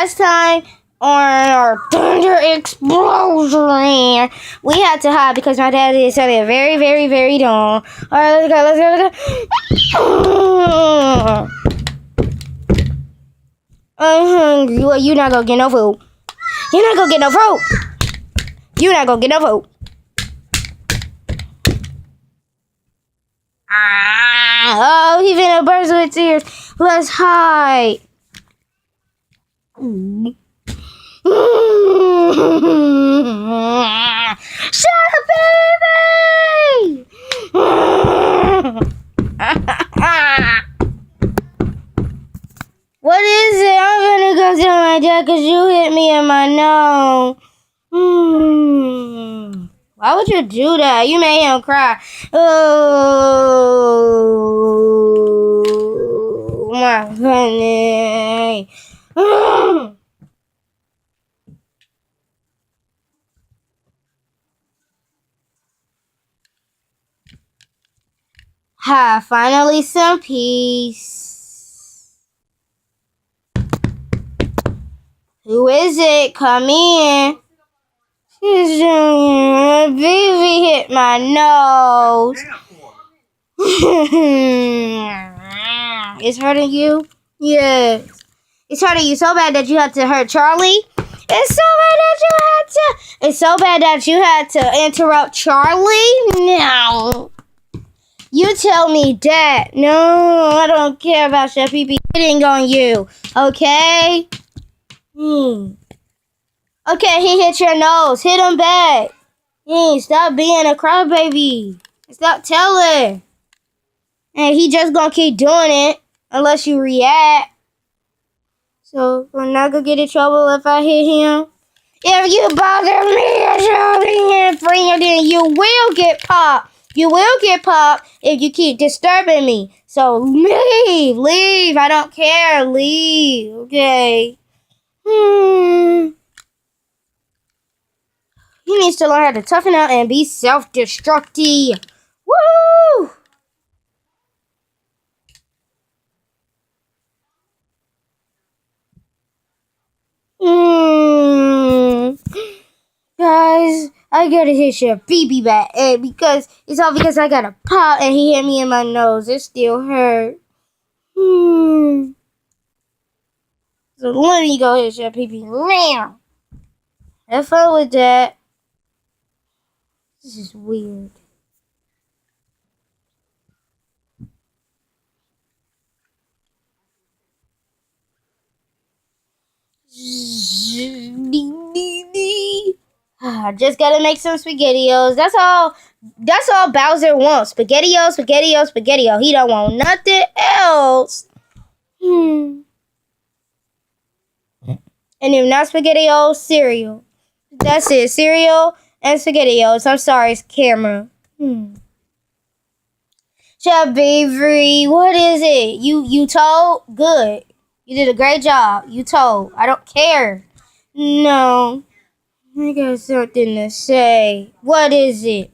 Last time on our thunder explosion, we had to hide because my dad is something very, very, very dumb. Alright, let's go. I'm hungry. Well, you not gonna get no food. You're not gonna get no food. You're not gonna get no food. Oh, he finna burst with tears. Let's hide. Shut up, baby! What is it? I'm gonna go tell my dad because you hit me in my nose. Why would you do that? You made him cry. Oh my goodness. Finally some peace. Who is it? Come in. Vivi hit my nose. It's hurting you? Yes. It's hurting you so bad that you had to hurt Charlie? It's so bad that you had to interrupt Charlie? No. You tell me that. No, I don't care about your pee hitting on you. Okay? Okay, he hit your nose. Hit him back. Stop being a crybaby. Stop telling. And he just gonna keep doing it unless you react. So we're not gonna get in trouble if I hit him. If you bother me or your friend, then you will get popped. You will get popped if you keep disturbing me. So leave. I don't care. Leave. Okay. He needs to learn how to toughen out and be self-destructive. Woo! Guys, I gotta hit your BB back. And because it's all because I got a pop and he hit me in my nose. It still hurt. So let me go hit your BB now. Have fun with that. This is weird. Just gotta make some SpaghettiOs. That's all Bowser wants. SpaghettiO. He don't want nothing else. And if not SpaghettiO, cereal. That's it. Cereal and SpaghettiOs. I'm sorry, it's camera. Chef Avery, what is it? You told? Good. You did a great job. You told. I don't care. No. I got something to say. What is it?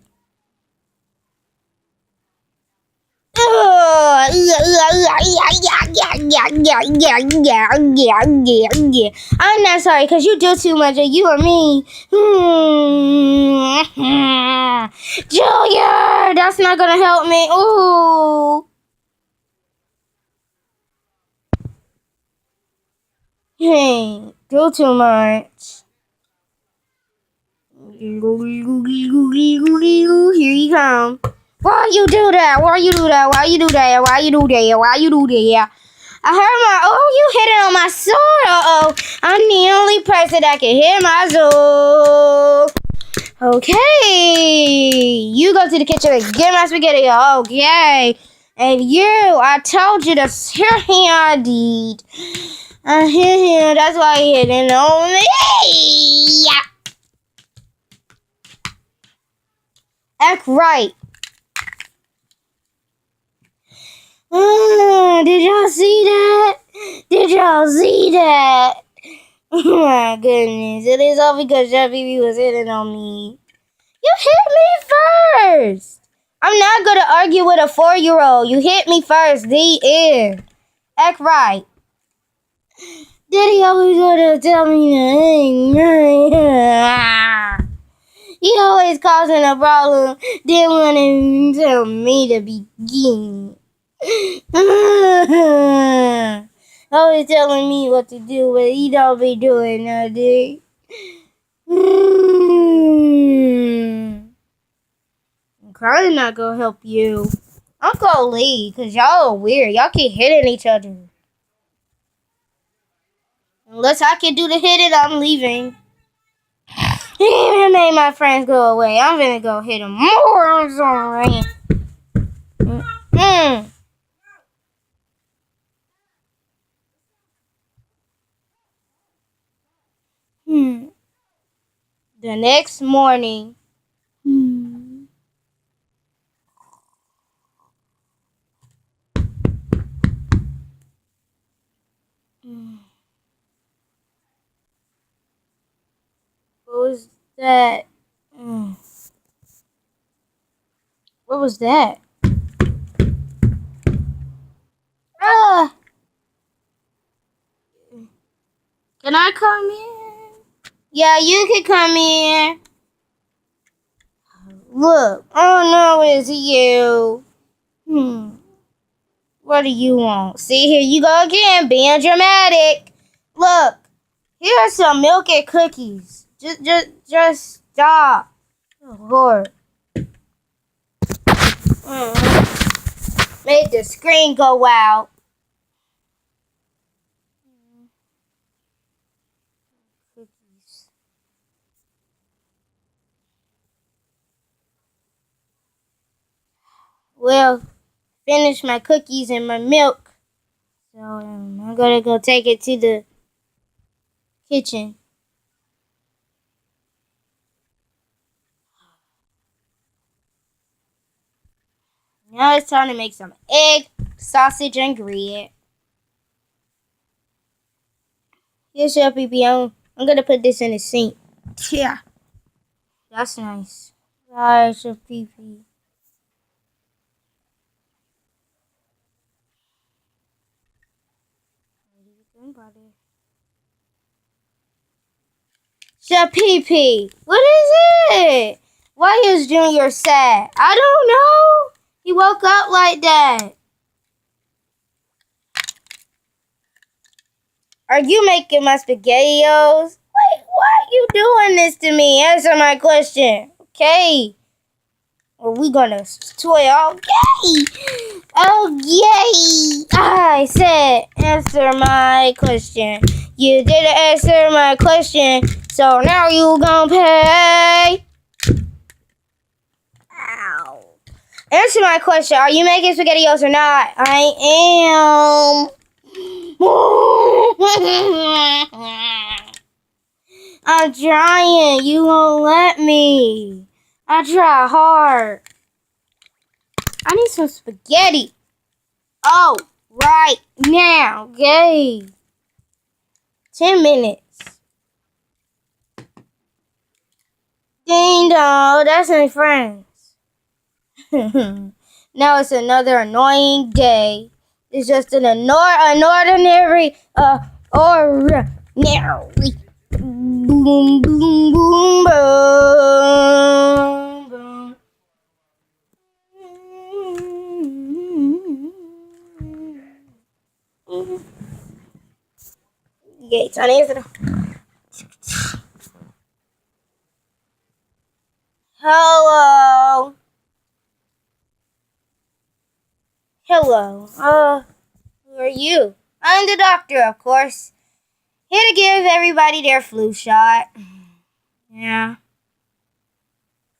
I'm not sorry because you do too much and you are mean. Junior, that's not going to help me. Ooh. Hey, do too much. Here you come. Why you do that? I heard you hit it on my sword. I'm the only person that can hit my sword. Okay. You go to the kitchen and get my spaghetti. Okay. And I told you to hit him. I did. I hit him. That's why he hit it on me. Act right. Did y'all see that? Oh my goodness. It is all because Jeffy was hitting on me. You hit me first. I'm not going to argue with a 4-year-old. You hit me first. The end. Act right. Daddy always wanna tell me that. He always causing a problem. Didn't want to tell me to begin. Always telling me what to do, but he don't be doing nothing. I'm probably not gonna help you. I'm gonna leave, cause y'all are weird. Y'all keep hitting each other. Unless I can do the hitting, I'm leaving. He even made my friends go away. I'm gonna go hit him more. I'm sorry. The next morning. What was that? What was that? Ah! Can I come in? Yeah, you can come in. Look, oh no, it's you. What do you want? See, here you go again, being dramatic. Look, here's some milk and cookies. Just stop. Oh, Lord. Made the screen go out. Cookies. Well, finish my cookies and my milk. So I'm gonna go take it to the kitchen. Now it's time to make some egg, sausage, and bread. Here's your baby. I'm gonna put this in the sink. Yeah, that's nice. There's your pee-pee. Pee-pee. What is it? Why is Junior sad? I don't know. He woke up like that. Are you making my SpaghettiOs? Wait, why are you doing this to me? Answer my question. Okay. Or we gonna toy all yay? Oh yay! I said answer my question. You didn't answer my question, so now you gonna pay. Ow. Answer my question. Are you making SpaghettiOs or not? I am. I'm trying. You won't let me. I try hard. I need some spaghetti. Oh, right now. Okay. 10 minutes. Ding dong. That's my friends. Now it's another annoying day. It's just an ordinary, ordinary. Boom, boom, boom, boom. Gates unanswered. Hello. Hello. Who are you? I'm the doctor, of course. Here to give everybody their flu shot. Yeah.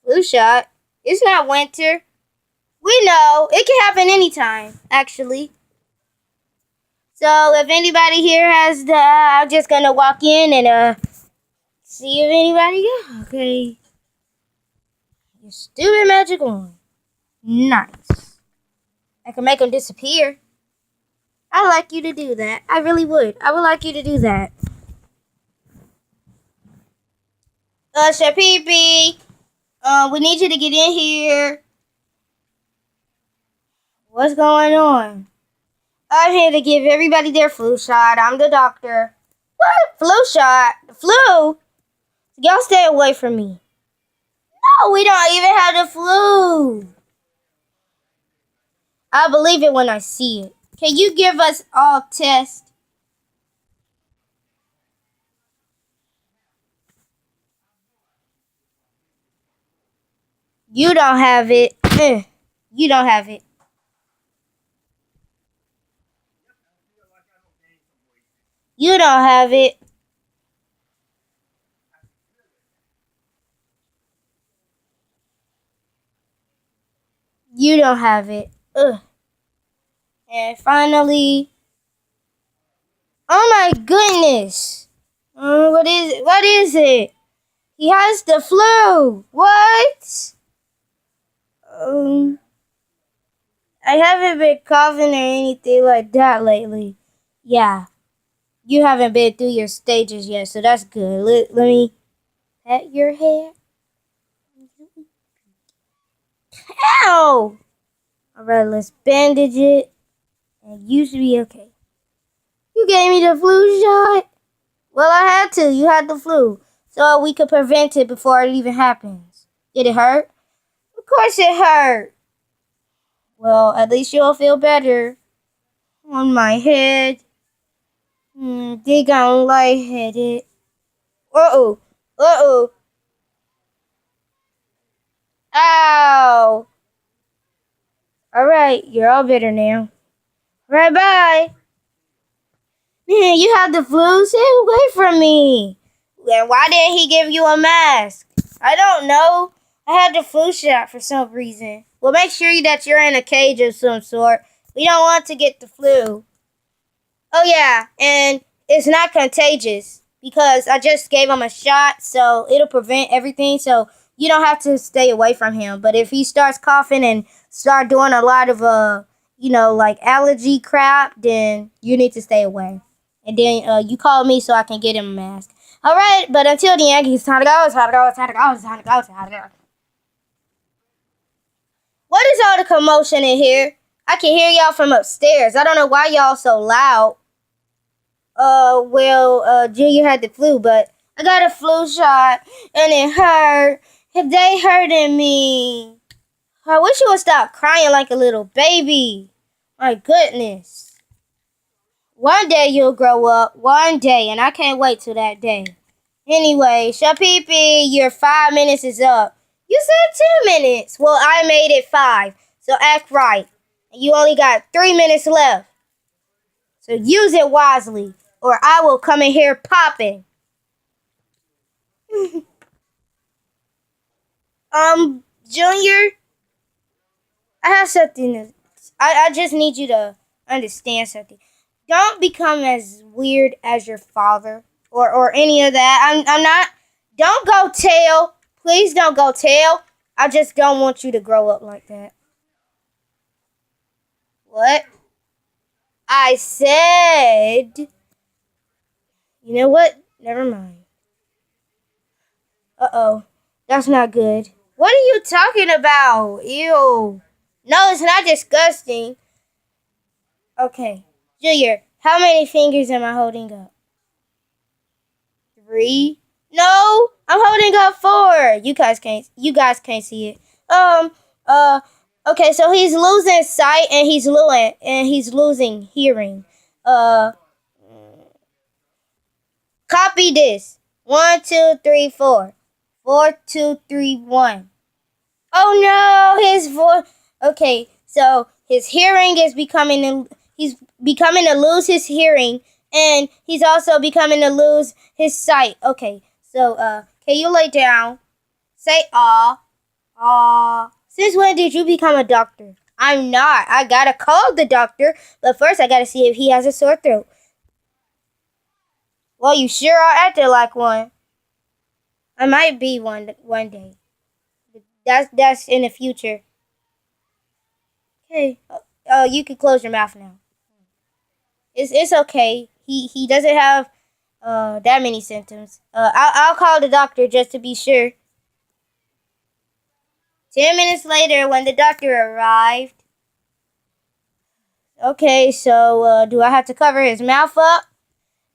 Flu shot? It's not winter. We know. It can happen anytime, actually. So if anybody here has I'm just gonna walk in and see if anybody got. Okay. Your stupid magic wand. Nice. I can make them disappear. I'd like you to do that. I really would. I would like you to do that. Shapipi, we need you to get in here. What's going on? I'm here to give everybody their flu shot. I'm the doctor. What? Flu shot? The flu? Y'all stay away from me. No, we don't even have the flu. I believe it when I see it. Can you give us all tests? You don't have it. You don't have it. You don't have it. You don't have it. Ugh. And finally, oh my goodness. What is it? What is it? He has the flu. What? I haven't been coughing or anything like that lately. Yeah. You haven't been through your stages yet, so that's good. Let me pet your hair. Ow! Alright, let's bandage it. And you should be okay. You gave me the flu shot? Well, I had to. You had the flu. So we could prevent it before it even happens. Did it hurt? Of course it hurt. Well, at least you'll feel better. On my head. Think I'm lightheaded. Uh-oh. Uh-oh. Ow! Alright, you're all better now. Right, bye. Man, you have the flu? Stay away from me. Then why didn't he give you a mask? I don't know. I had the flu shot for some reason. Well, make sure that you're in a cage of some sort. We don't want to get the flu. Oh, yeah, and it's not contagious because I just gave him a shot, so it'll prevent everything, so you don't have to stay away from him. But if he starts coughing and start doing a lot of, like allergy crap, then you need to stay away. And then you call me so I can get him a mask. All right, but until the end, it's time to go. It's time to go. It's time to go. It's time to go. It's time to go. What is all the commotion in here? I can hear y'all from upstairs. I don't know why y'all so loud. Junior had the flu, but I got a flu shot and it hurt. They hurting me. I wish you would stop crying like a little baby. My goodness. One day you'll grow up. One day, and I can't wait till that day. Anyway, Shapipi, your 5 minutes is up. You said 2 minutes. Well, I made it 5, so act right. And you only got 3 minutes left. So use it wisely, or I will come in here popping. Junior, I have something. I just need you to understand something. Don't become as weird as your father or any of that. I'm not. Don't go tell. Please don't go tell. I just don't want you to grow up like that. What? I said. You know what? Never mind. Uh-oh. That's not good. What are you talking about? Ew. No, it's not disgusting. Okay. Junior, how many fingers am I holding up? 3? No, I'm holding up 4. You guys can't see it. Okay, so he's losing sight and he's losing hearing. Copy this. 1, 2, 3, 4. 4, 2, 3, 1. Oh no, his voice. Okay, so his hearing is he's becoming to lose his hearing, and he's also becoming to lose his sight. Okay, so can you lay down? Say aw. Aw. Since when did you become a doctor? I'm not. I gotta call the doctor, but first I gotta see if he has a sore throat. Well, you sure are acting like one. I might be one day. That's in the future. Okay. You can close your mouth now. It's okay. He doesn't have that many symptoms. I'll call the doctor just to be sure. 10 minutes later, when the doctor arrived. Okay, so do I have to cover his mouth up?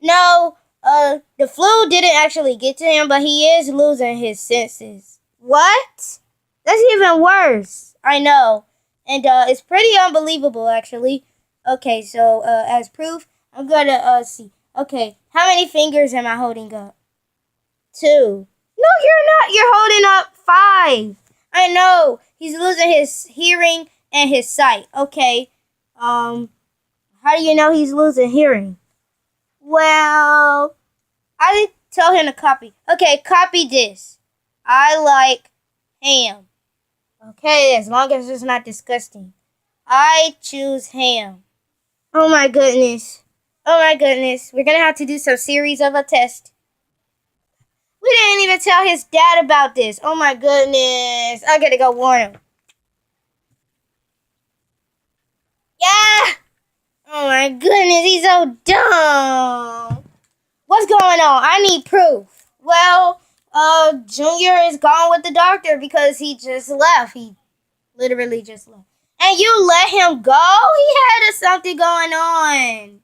No. The flu didn't actually get to him, but he is losing his senses. What? That's even worse. I know. And it's pretty unbelievable actually. Okay, so as proof, I'm gonna see. Okay, how many fingers am I holding up? Two. No, you're not. You're holding up five. I know. He's losing his hearing and his sight. Okay. How do you know he's losing hearing? Well, I didn't tell him to copy. Okay, copy this. I like ham. Okay, as long as it's not disgusting. I choose ham. Oh my goodness. Oh my goodness. We're gonna have to do some series of a test. We didn't even tell his dad about this. Oh my goodness. I gotta go warn him. Yeah! Oh my goodness, he's so dumb. What's going on? I need proof. Well, Junior is gone with the doctor because he just left. He literally just left. And you let him go? He had something going on.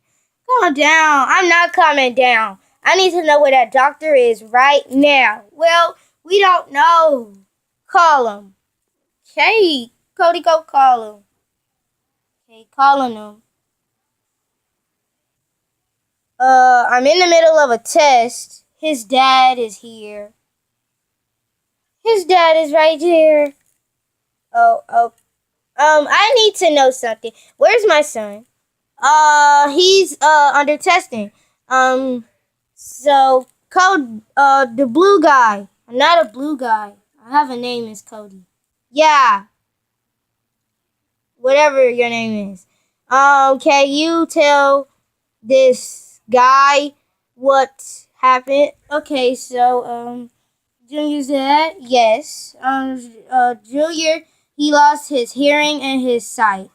Calm down. I'm not coming down. I need to know where that doctor is right now. Well, we don't know. Call him. Okay, Cody, go call him. Okay, calling him. I'm in the middle of a test. His dad is here. His dad is right here. Oh. I need to know something. Where's my son? He's under testing. So Code the blue guy. I'm not a blue guy. I have a name is Cody. Yeah. Whatever your name is. Can you tell this guy what happened? Okay, so Junior's dad, yes. Junior, he lost his hearing and his sight.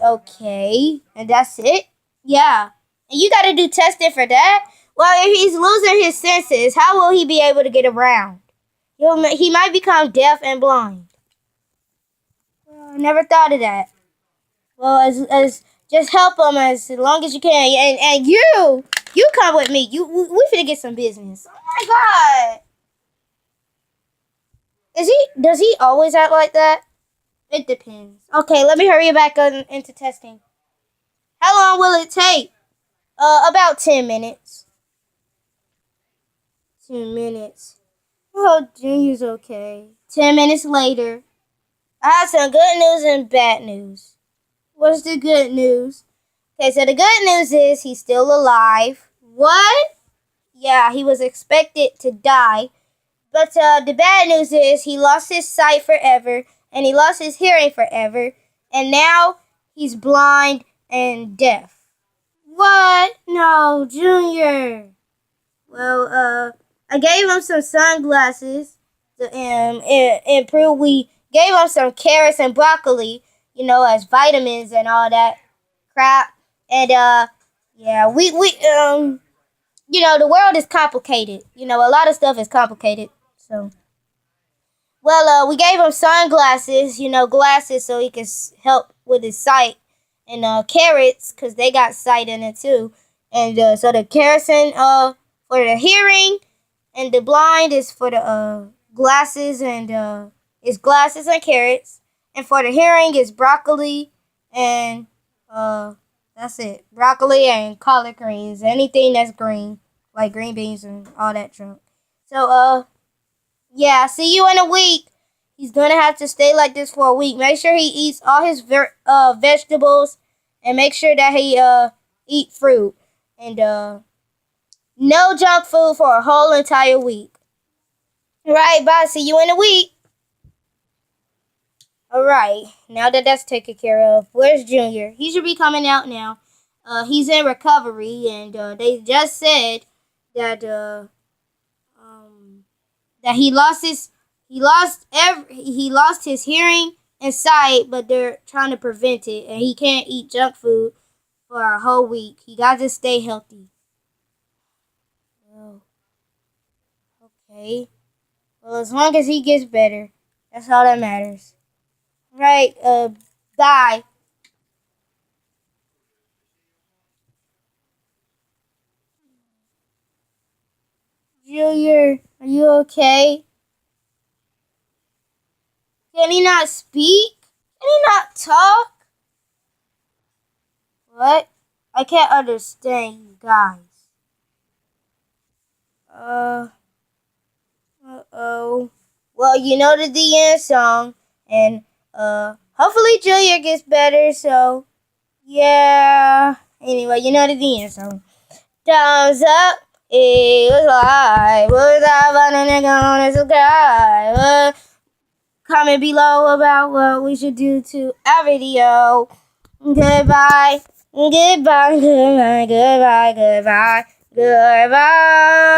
Okay, and that's it? Yeah. And you gotta do testing for that? Well, if he's losing his senses, how will he be able to get around? He might become deaf and blind. Well, I never thought of that. Well, as just help him as long as you can. And you come with me. We finna get some business. Oh my god. Does he always act like that? It depends. Okay, let me hurry back into testing. How long will it take? About 10 minutes. 10 minutes. Oh, Junior's okay. 10 minutes later. I have some good news and bad news. What's the good news? Okay, so the good news is he's still alive. What? Yeah, he was expected to die. But the bad news is he lost his sight forever, and he lost his hearing forever, and now he's blind and deaf. What? No, Junior. Well, I gave him some sunglasses to improve. We gave him some carrots and broccoli, as vitamins and all that crap. And yeah, the world is complicated. A lot of stuff is complicated. So, well, we gave him sunglasses, glasses so he can help with his sight, and carrots because they got sight in it too. And so the carrots and for the hearing, and the blind is for the glasses, and it's glasses and carrots. And for the hearing is broccoli and that's it. Broccoli and collard greens. Anything that's green, like green beans and all that junk. So yeah, see you in a week. He's gonna have to stay like this for a week. Make sure he eats all his vegetables, and make sure that he eat fruit, and no junk food for a whole entire week. Right, bye. See you in a week. Alright, now that that's taken care of, where's Junior? He should be coming out now. He's in recovery, and they just said that that he lost his hearing and sight, but they're trying to prevent it, and he can't eat junk food for a whole week. He got to stay healthy. Oh, okay. Well, as long as he gets better, that's all that matters. Right, bye. Junior, are you okay? Can he not speak? Can he not talk? What? I can't understand you guys. Uh-oh. Well, you know the end song, and hopefully Julia gets better, so yeah. Anyway, you know the end song. Thumbs up, it was live. Was I running and gonna subscribe? Comment below about what we should do to our video. Goodbye, goodbye, goodbye, goodbye, goodbye, goodbye.